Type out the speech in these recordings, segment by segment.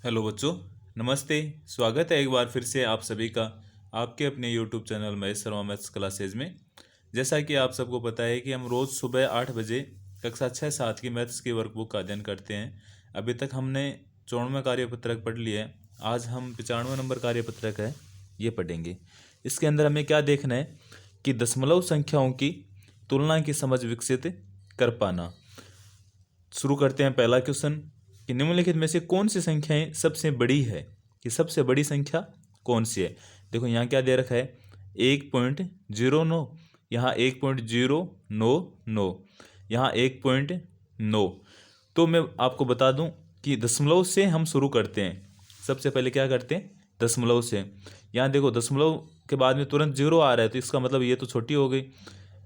Hello बच्चों, नमस्ते। स्वागत है एक बार फिर से आप सभी का आपके अपने YouTube channel Mahesh Sharma maths classes में। जैसा कि आप सबको पता है कि हम रोज़ सुबह 8 बजे कक्षा 6-7 की मैथ्स की वर्कबुक का अध्ययन करते हैं। अभी तक हमने 54वां कार्यपत्रक पढ़ लिया है। आज हम 95वां नंबर कार्यपत्रक है ये पढ़ेंगे। इसके अंदर हमें क्या देखना है कि दशमलव संख्याओं की तुलना की समझ विकसित कर पाना। शुरू करते हैं पहला क्वेश्चन कि निम्नलिखित में से कौन सी संख्याएं सबसे बड़ी है, कि सबसे बड़ी संख्या कौन सी है। देखो यहाँ क्या दे रखा है 1.09, यहाँ 1.099, यहाँ 1.9। तो मैं आपको बता दूं कि दशमलव से हम शुरू करते हैं। सबसे पहले क्या करते हैं दशमलव से। यहाँ देखो दशमलव के बाद में तुरंत जीरो आ रहा है तो इसका मतलब ये तो छोटी हो गई।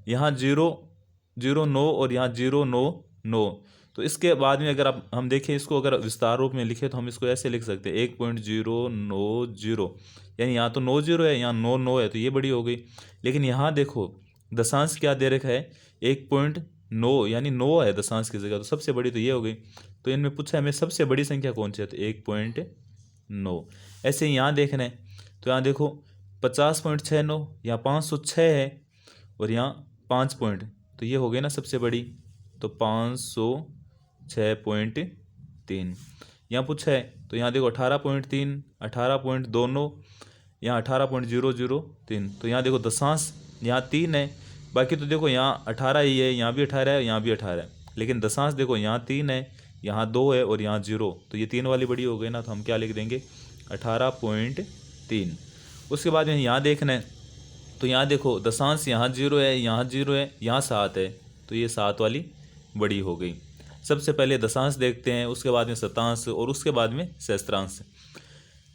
यहाँ 0.09 और यहाँ 0.99। तो इसके बाद में अगर आप हम देखें इसको, अगर विस्तार रूप में लिखे तो हम इसको ऐसे लिख सकते हैं 1.090, यानी यहाँ तो 90 है, यहाँ 99 है, तो ये बड़ी हो गई। लेकिन यहाँ देखो दशांश क्या दे रखा है 1.9, यानी 9 है दशांश की जगह, तो सबसे बड़ी तो ये हो गई। तो इनमें पूछा है हमें सबसे बड़ी संख्या कौन सी है, तो 1.9। ऐसे ही यहाँ देखना है तो यहाँ देखो 50.69, यहाँ 506 है और यहाँ 5 पॉइंट, तो ये हो गई ना सबसे बड़ी, तो 506.3। यहाँ पूछा है तो यहाँ देखो 18.3, 18.29, यहाँ 18.003। तो यहाँ देखो दशांश यहाँ 3 है, बाकी तो देखो यहाँ 18 ही है, यहाँ भी 18 है, यहाँ भी 18 है, लेकिन दशांश देखो यहाँ 3 है, यहाँ 2 है और यहाँ 0, तो ये 3 वाली बड़ी हो गई ना, तो हम क्या लिख देंगे 18.3। उसके बाद में यहाँ देखना है तो यहाँ देखो दशांश यहाँ 0 है, यहाँ 0 है, यहाँ 7 है, तो ये 7 वाली बड़ी हो गई। सबसे पहले दशांश देखते हैं, उसके बाद में शतांश और उसके बाद में सहस्त्रांश।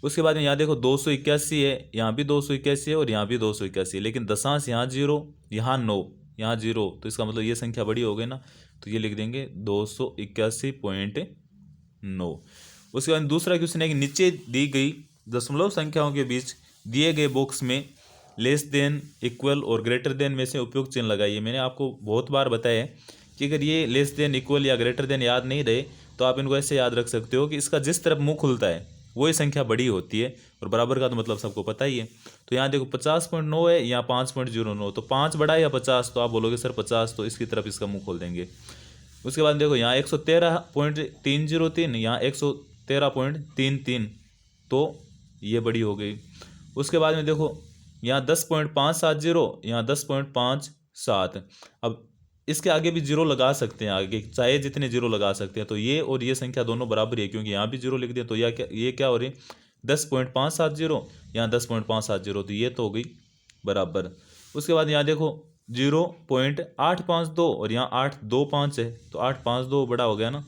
उसके बाद में यहाँ देखो 281 है, यहाँ भी 281 है और यहाँ भी 281 है, लेकिन दशांश यहाँ 0, यहाँ 9, यहाँ 0, तो इसका मतलब ये संख्या बड़ी हो गई ना, तो ये लिख देंगे 281.9। उसके बाद दूसरा क्वेश्चन है कि नीचे दी गई दशमलव संख्याओं के बीच दिए गए बॉक्स में लेस देन, इक्वल और ग्रेटर देन में से उपयुक्त चिन्ह लगाइए। मैंने आपको बहुत बार बताया है कि अगर ये लेस देन, इक्वल या ग्रेटर देन याद नहीं रहे तो आप इनको ऐसे याद रख सकते हो कि इसका जिस तरफ मुंह खुलता है वही संख्या बड़ी होती है, और बराबर का तो मतलब सबको पता ही है। तो यहाँ देखो 50.9 है, यहाँ 5.09, तो 5 बड़ा या 50, तो आप बोलोगे सर 50, तो इसकी तरफ इसका मुंह खोल देंगे। उसके बाद देखो यहाँ 113.303, यहाँ 113.33, तो ये बड़ी हो गई। उसके बाद में देखो यहाँ 10.570, यहाँ 10.57। अब इसके आगे भी जीरो लगा सकते हैं, आगे चाहे जितने जीरो लगा सकते हैं, तो ये और ये संख्या दोनों बराबर है, क्योंकि यहाँ भी जीरो लिख दिया, तो ये क्या हो रही 10.570, यहाँ 10.570, तो ये तो हो गई बराबर। उसके बाद यहाँ देखो 0.852 और यहाँ 825 है, तो 852 बड़ा हो गया ना।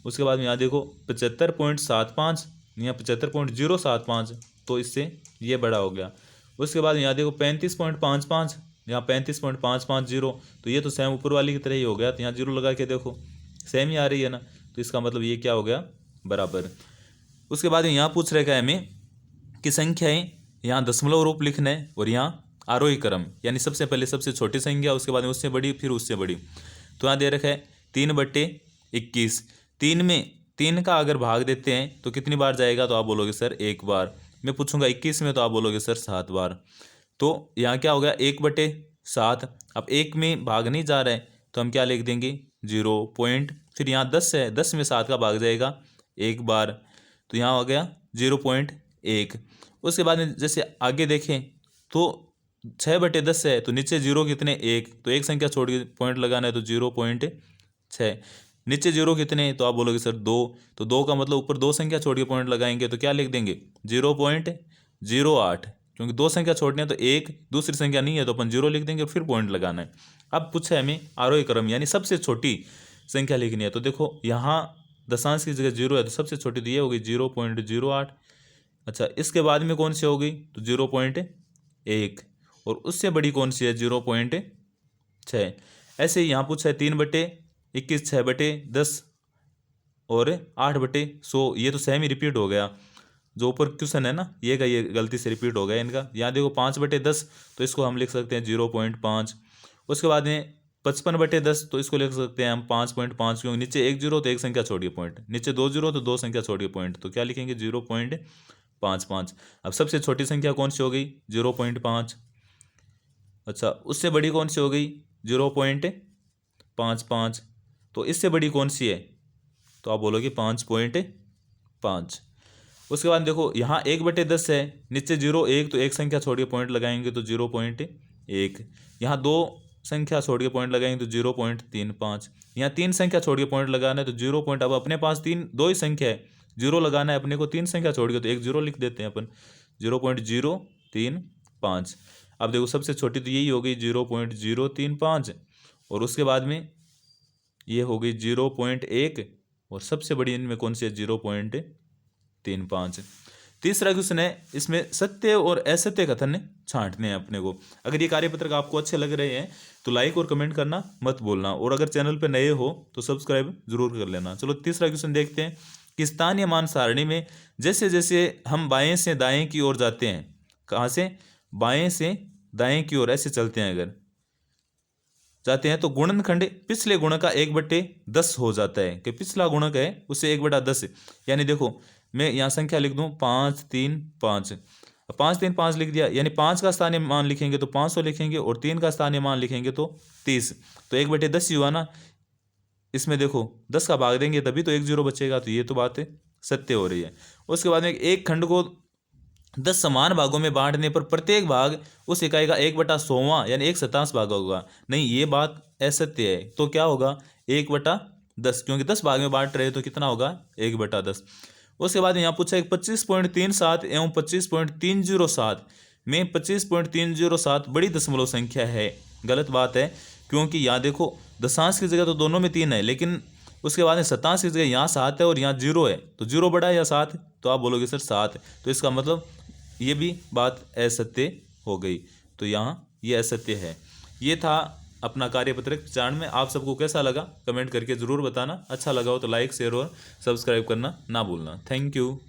उसके बाद में यहाँ देखो 75.75, यहाँ 75.075, तो इससे ये बड़ा हो गया। उसके बाद यहाँ देखो 35.55, यहाँ 35.550, तो ये तो सेम ऊपर वाली की तरह ही हो गया, तो यहाँ जीरो लगा के देखो सेम ही आ रही है ना, तो इसका मतलब ये क्या हो गया बराबर। उसके बाद यहाँ पूछ रखा है हमें कि संख्याएं यहाँ दशमलव रूप लिखना है और यहाँ आरोही क्रम, यानी सबसे पहले सबसे छोटी संख्या, उसके बाद में उससे बड़ी, फिर उससे बड़ी। तो यहाँ दे रखा है 3/21। 3 में 3 का अगर भाग देते हैं तो कितनी बार जाएगा, तो आप बोलोगे सर 1 बार। मैं पूछूंगा 21 में, तो आप बोलोगे सर 7 बार। तो यहाँ क्या हो गया 1/7। अब 1 में भाग नहीं जा रहा है तो हम क्या लिख देंगे 0 पॉइंट, फिर यहाँ 10 है, 10 में 7 का भाग जाएगा 1 बार, तो यहाँ हो गया 0.1। उसके बाद में जैसे आगे देखें तो 6/10 है, तो नीचे जीरो कितने 1, तो एक संख्या छोड़ के पॉइंट लगाना है, तो 0.6। नीचे जीरो कितने, तो आप बोलोगे सर 2, तो 2 का मतलब ऊपर 2 संख्या छोड़ के पॉइंट लगाएंगे, तो क्या लिख देंगे 0.08, क्योंकि 2 संख्या छोड़नी है तो एक दूसरी संख्या नहीं है, तो अपन 0 लिख देंगे, फिर पॉइंट लगाना है। अब पूछा है हमें आरोही क्रम, यानी सबसे छोटी संख्या लिखनी है। तो देखो यहाँ दशांश की जगह 0 है, तो सबसे छोटी तो ये होगी 0.08। अच्छा, इसके बाद में कौन सी होगी, तो 0.1, और उससे बड़ी कौन सी है 0.6। ऐसे ही यहाँ पूछा है 3/21, 6/10 और 8/100, ये तो सेम ही रिपीट हो गया। जो ऊपर क्वेश्चन है ना ये का ये गलती से रिपीट हो गया इनका। यहाँ देखो 5/10, तो इसको हम लिख सकते हैं 0.5। उसके बाद में 55/10, तो इसको लिख सकते हैं हम 5.5, क्योंकि नीचे एक जीरो तो एक संख्या छोड़िए पॉइंट, नीचे दो जीरो तो दो संख्या छोड़िए पॉइंट, तो क्या लिखेंगे 0.55। अब सबसे छोटी संख्या कौन सी हो गई 0.5। अच्छा, उससे बड़ी कौन सी हो गई 0.55। तो इससे बड़ी कौन सी है, तो आप बोलोगे 5.5। उसके बाद देखो यहाँ 1/10 है, नीचे 0 1 तो एक संख्या छोड़िए पॉइंट लगाएंगे तो 0.1। यहाँ दो संख्या छोड़िए पॉइंट लगाएंगे तो 0.35। यहाँ तीन संख्या छोड़िए पॉइंट लगाना है तो 0 पॉइंट, अब अपने पास दो ही संख्या है, जीरो लगाना है अपने को, तीन संख्या छोड़िए तो एक जीरो लिख देते हैं अपन, 0.035। अब देखो सबसे छोटी तो यही हो गई 0.035, और उसके बाद में ये हो गई 0.1, और सबसे बड़ी इनमें कौन सी है 0.35। तीसरा क्वेश्चन है, इसमें सत्य और असत्य कथन छांटने हैं अपने को। अगर ये कार्यपत्रक आपको अच्छे लग रहे हैं तो लाइक और कमेंट करना मत भूलना, और अगर चैनल पर नए हो तो सब्सक्राइब जरूर कर लेना। चलो तीसरा क्वेश्चन देखते हैं कि स्थानीय मान सारणी में जैसे जैसे हम बाएं से दाएं की ओर जाते हैं, कहाँ से बाएं से दाएं की ओर ऐसे चलते हैं, अगर जाते हैं तो गुणनखंड पिछले गुणक का 1/10 हो जाता है, कि पिछला गुणक है उससे 1/10। यानी देखो मैं यहाँ संख्या लिख दूं 5 3 5, 5 3 5 लिख दिया, यानी 5 का स्थानीय मान लिखेंगे तो 500 लिखेंगे, और 3 का स्थानीय मान लिखेंगे तो 30, तो 1/10 ही हुआ ना। इसमें देखो 10 का भाग देंगे तभी तो एक जीरो बचेगा, तो ये तो बात सत्य हो रही है। उसके बाद में एक खंड को 10 समान भागों में बांटने पर प्रत्येक भाग उस इकाई का 1/100वां यानी 1/27 भाग होगा। नहीं, ये बात असत्य है, तो क्या होगा 1/10, क्योंकि 10 भाग में बांट रहे तो कितना होगा 1/10। उसके बाद यहाँ पूछा 25.37 एवं 25.307 में 25.307 बड़ी दशमलव संख्या है। गलत बात है, क्योंकि यहाँ देखो दशांश की जगह तो दोनों में 3 है, लेकिन उसके बाद में शतांश की जगह यहाँ 7 है और यहाँ 0 है, तो 0 बड़ा है या 7, तो आप बोलोगे सर 7, तो इसका मतलब ये भी बात असत्य हो गई, तो यहाँ ये असत्य है। ये था अपना कार्यपत्रक 4 में। आप सबको कैसा लगा कमेंट करके ज़रूर बताना, अच्छा लगा हो तो लाइक शेयर और सब्सक्राइब करना ना भूलना। Thank you.